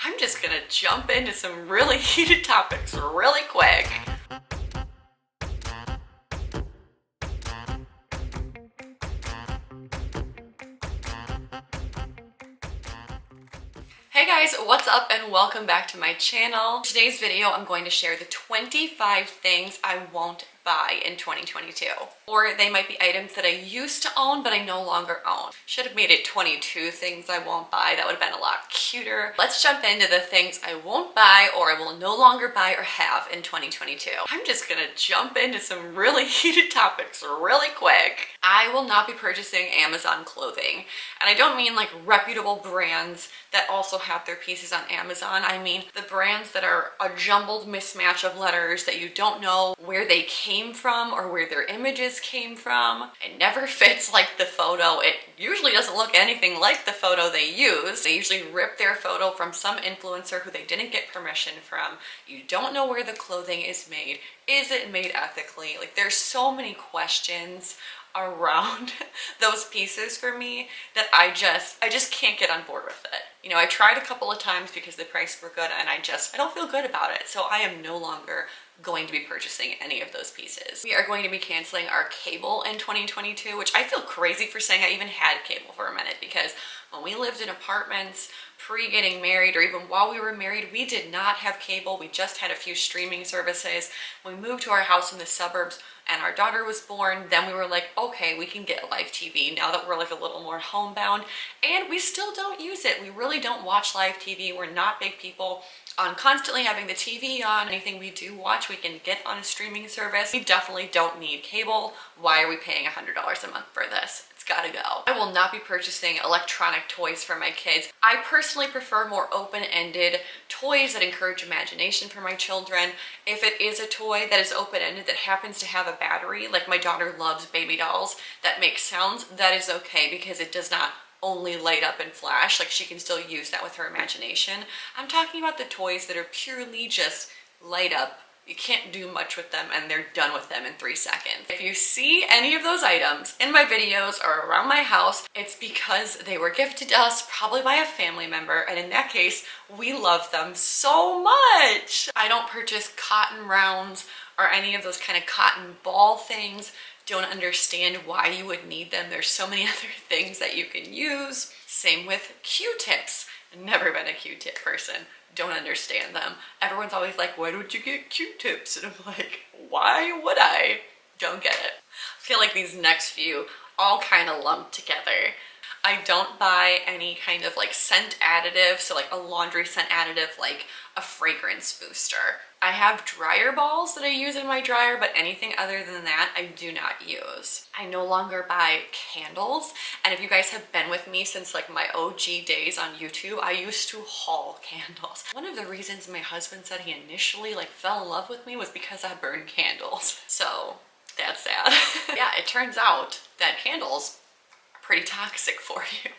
I'm just gonna jump into some really heated topics really quick. Hey guys, what's up and welcome back to my channel. In today's video, I'm going to share the 25 things I won't buy in 2022. Or they might be items that I used to own, but I no longer own. Should have made it 22 things I won't buy. That would have been a lot cuter. Let's jump into the things I won't buy or I will no longer buy or have in 2022. I'm just gonna jump into some really heated topics really quick. I will not be purchasing Amazon clothing. And I don't mean like reputable brands that also have their pieces on Amazon. I mean the brands that are a jumbled mismatch of letters that you don't know where they came from or where their images came from. It never fits like the photo. It usually doesn't look anything like the photo they use. They usually rip their photo from some influencer who they didn't get permission from. You don't know where the clothing is made. Is it made ethically? Like there's so many questions around those pieces for me that I just can't get on board with it. You know, I tried a couple of times because the prices were good and I don't feel good about it. So I am no longer going to be purchasing any of those pieces. We are going to be canceling our cable in 2022, which I feel crazy for saying I even had cable for a minute because when we lived in apartments pre-getting married or even while we were married, we did not have cable. We just had a few streaming services. When we moved to our house in the suburbs and our daughter was born, then we were like, okay, we can get live TV now that we're like a little more homebound, and we still don't use it. We really don't watch live TV. We're not big people on constantly having the TV on. Anything we do watch, we can get on a streaming service. We definitely don't need cable. Why are we paying $100 a month for this? It's gotta go. I will not be purchasing electronic toys for my kids. I personally prefer more open-ended toys that encourage imagination for my children. If it is a toy that is open-ended that happens to have a battery, like my daughter loves baby dolls that make sounds, that is okay because it does not only light up and flash. Like she can still use that with her imagination. I'm talking about the toys that are purely just light up. You can't do much with them and they're done with them in 3 seconds. If you see any of those items in my videos or around my house, it's because they were gifted to us, probably by a family member, and in that case, we love them so much. I don't purchase cotton rounds or any of those kind of cotton ball things. Don't understand why you would need them. There's so many other things that you can use. Same with Q-tips. Never been a Q-tip person. Don't understand them. Everyone's always like, why don't you get Q-tips? And I'm like, why would I? Don't get it. I feel like these next few all kind of lump together. I don't buy any kind of like scent additive, so like a laundry scent additive, like a fragrance booster. I have dryer balls that I use in my dryer, but anything other than that, I do not use. I no longer buy candles, and if you guys have been with me since like my OG days on YouTube, I used to haul candles. One of the reasons my husband said he initially like fell in love with me was because I burned candles. So that's sad. Yeah, it turns out that candles are pretty toxic for you.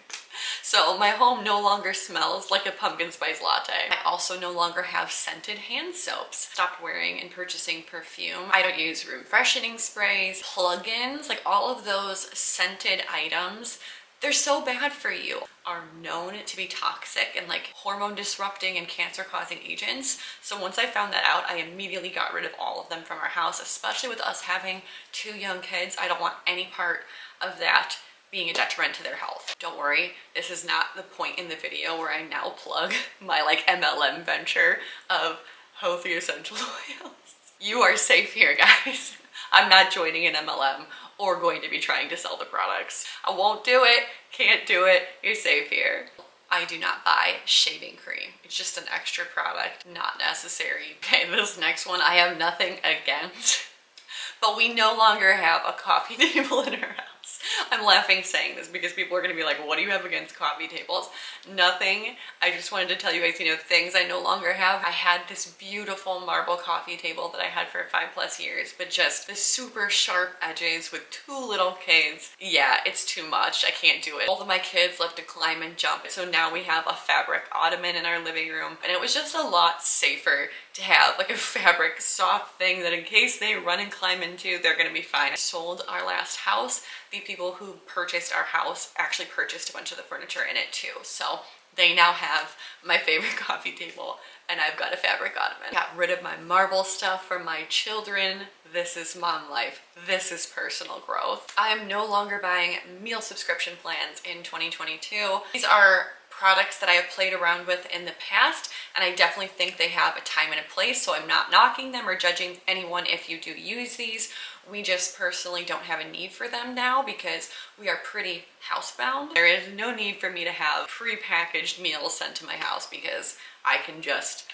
So my home no longer smells like a pumpkin spice latte. I also no longer have scented hand soaps. Stopped wearing and purchasing perfume. I don't use room freshening sprays, plug-ins, like all of those scented items. They're so bad for you. Are known to be toxic and like hormone disrupting and cancer causing agents. So once I found that out, I immediately got rid of all of them from our house, especially with us having 2 young kids. I don't want any part of that being a detriment to their health. Don't worry, this is not the point in the video where I now plug my like MLM venture of healthy essential oils. You are safe here, guys. I'm not joining an MLM or going to be trying to sell the products. I won't do it, can't do it, you're safe here. I do not buy shaving cream. It's just an extra product, not necessary. Okay, this next one I have nothing against, but we no longer have a coffee table in our house. I'm laughing saying this because people are gonna be like, what do you have against coffee tables? Nothing. I just wanted to tell you guys, you know, things I no longer have. I had this beautiful marble coffee table that I had for 5+ years, but just the super sharp edges with 2 little kids. Yeah, it's too much. I can't do it. All of my kids love to climb and jump. So now we have a fabric ottoman in our living room, and it was just a lot safer to have like a fabric soft thing that in case they run and climb into, they're gonna be fine. I sold our last house. The people who purchased our house actually purchased a bunch of the furniture in it too. So They now have my favorite coffee table, and I've got a fabric ottoman. Got rid of my marble stuff for my children. This is mom life. This is personal growth. I am no longer buying meal subscription plans in 2022. These are products that I have played around with in the past, and I definitely think they have a time and a place, so I'm not knocking them or judging anyone if you do use these. We just personally don't have a need for them now because we are pretty housebound. There is no need for me to have pre-packaged meals sent to my house because I can just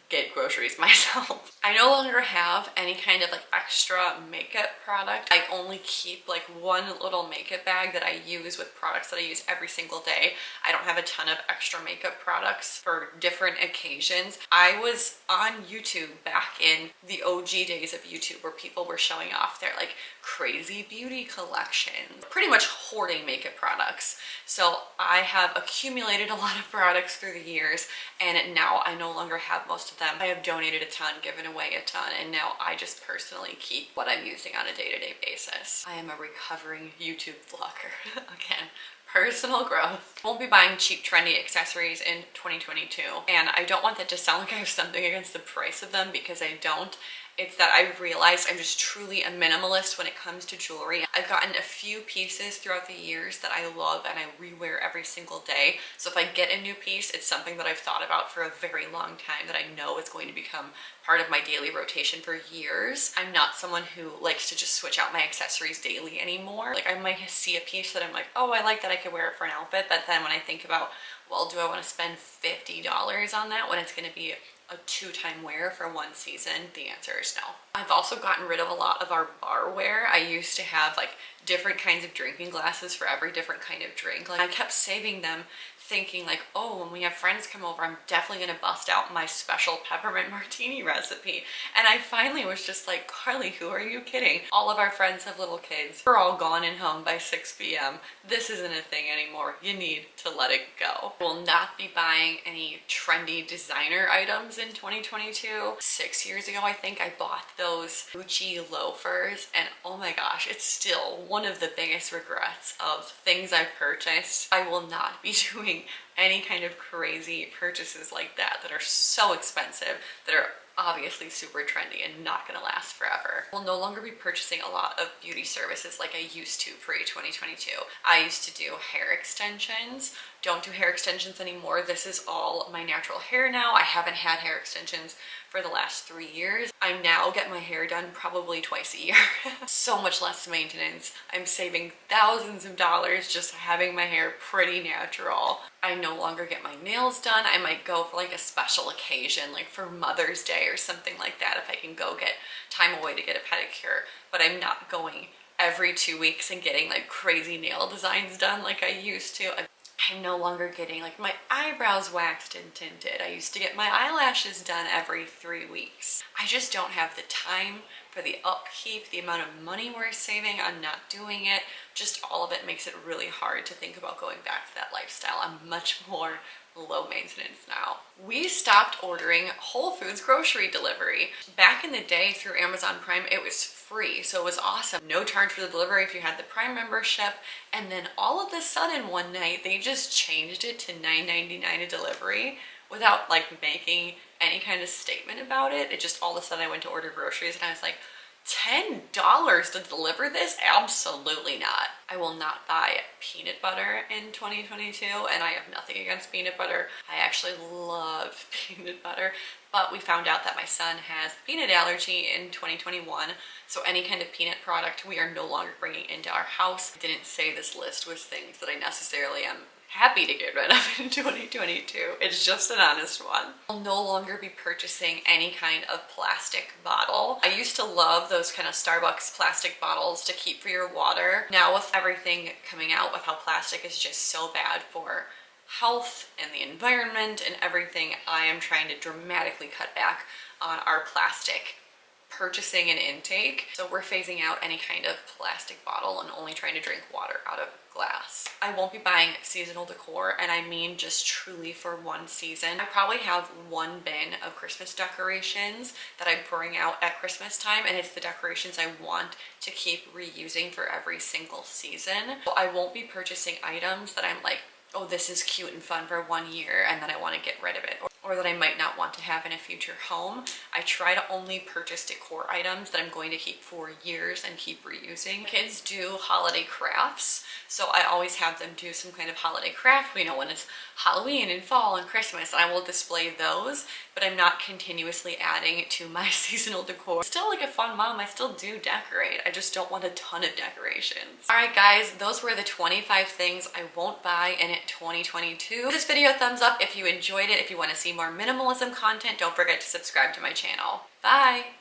get groceries myself. I no longer have any kind of like extra makeup product. I only keep like one little makeup bag that I use with products that I use every single day. I don't have a ton of extra makeup products for different occasions. I was on YouTube back in the OG days of YouTube where people were showing off their like crazy beauty collections, pretty much hoarding makeup products. So I have accumulated a lot of products through the years, and now I no longer have most of them. I have donated a ton, given away a ton, and now I just personally keep what I'm using on a day-to-day basis. I am a recovering YouTube vlogger. Again, personal growth. Won't be buying cheap trendy accessories in 2022, and I don't want that to sound like I have something against the price of them, because I don't. It's that I've realized I'm just truly a minimalist when it comes to jewelry. I've gotten a few pieces throughout the years that I love and I rewear every single day. So if I get a new piece, it's something that I've thought about for a very long time that I know is going to become part of my daily rotation for years. I'm not someone who likes to just switch out my accessories daily anymore. Like, I might see a piece that I'm like, oh, I like that, I could wear it for an outfit. But then when I think about, well, do I want to spend $50 on that when it's going to be a 2-time wear for one season? The answer is no. I've also gotten rid of a lot of our barware. I used to have like different kinds of drinking glasses for every different kind of drink. Like, I kept saving them thinking like, oh, when we have friends come over, I'm definitely gonna bust out my special peppermint martini recipe. And I finally was just like, Carly, who are you kidding? All of our friends have little kids. We're all gone and home by 6 p.m. This isn't a thing anymore. You need to let it go. Will not be buying any trendy designer items in 2022. 6 years ago, I think I bought those Gucci loafers, and oh my gosh, it's still one of the biggest regrets of things I've purchased. I will not be doing any kind of crazy purchases like that are so expensive, that are obviously super trendy and not gonna last forever. We'll no longer be purchasing a lot of beauty services like I used to pre-2022. I used to do hair extensions. Don't do hair extensions anymore. This is all my natural hair now. I haven't had hair extensions for the last 3 years. I now get my hair done probably twice a year. So much less maintenance. I'm saving thousands of dollars just having my hair pretty natural. I no longer get my nails done. I might go for like a special occasion, like for Mother's Day or something like that, if I can go get time away to get a pedicure. But I'm not going every 2 weeks and getting like crazy nail designs done like I used to. I'm no longer getting like my eyebrows waxed and tinted. I used to get my eyelashes done every 3 weeks. I just don't have the time for the upkeep, the amount of money we're saving on not doing it. Just all of it makes it really hard to think about going back to that lifestyle. I'm much more low maintenance now. We stopped ordering Whole Foods grocery delivery. Back in the day through Amazon Prime, it was free, so it was awesome. No charge for the delivery if you had the Prime membership. And then all of a sudden one night, they just changed it to $9.99 a delivery without like making any kind of statement about it. It just all of a sudden I went to order groceries and I was like, $10 to deliver this? Absolutely not. I will not buy peanut butter in 2022, and I have nothing against peanut butter. I actually love peanut butter, but we found out that my son has peanut allergy in 2021, so any kind of peanut product we are no longer bringing into our house. I didn't say this list was things that I necessarily am happy to get rid of in 2022. It's just an honest one. I'll no longer be purchasing any kind of plastic bottle. I used to love those kind of Starbucks plastic bottles to keep for your water. Now with everything coming out with how plastic is just so bad for health and the environment and everything, I am trying to dramatically cut back on our plastic purchasing and intake. So we're phasing out any kind of plastic bottle and only trying to drink water out of glass. I won't be buying seasonal decor, and I mean just truly for one season. I probably have one bin of Christmas decorations that I bring out at Christmas time, and it's the decorations I want to keep reusing for every single season. So I won't be purchasing items that I'm like, oh, this is cute and fun for 1 year and then I want to get rid of it, or that I might not want to have in a future home. I try to only purchase decor items that I'm going to keep for years and keep reusing. Kids do holiday crafts, so I always have them do some kind of holiday craft, you know, when it's Halloween and fall and Christmas, and I will display those, but I'm not continuously adding to my seasonal decor. Still like a fun mom, I still do decorate. I just don't want a ton of decorations. All right guys, those were the 25 things I won't buy in 2022. Give this video a thumbs up if you enjoyed it. If you want to see more minimalism content, don't forget to subscribe to my channel. Bye!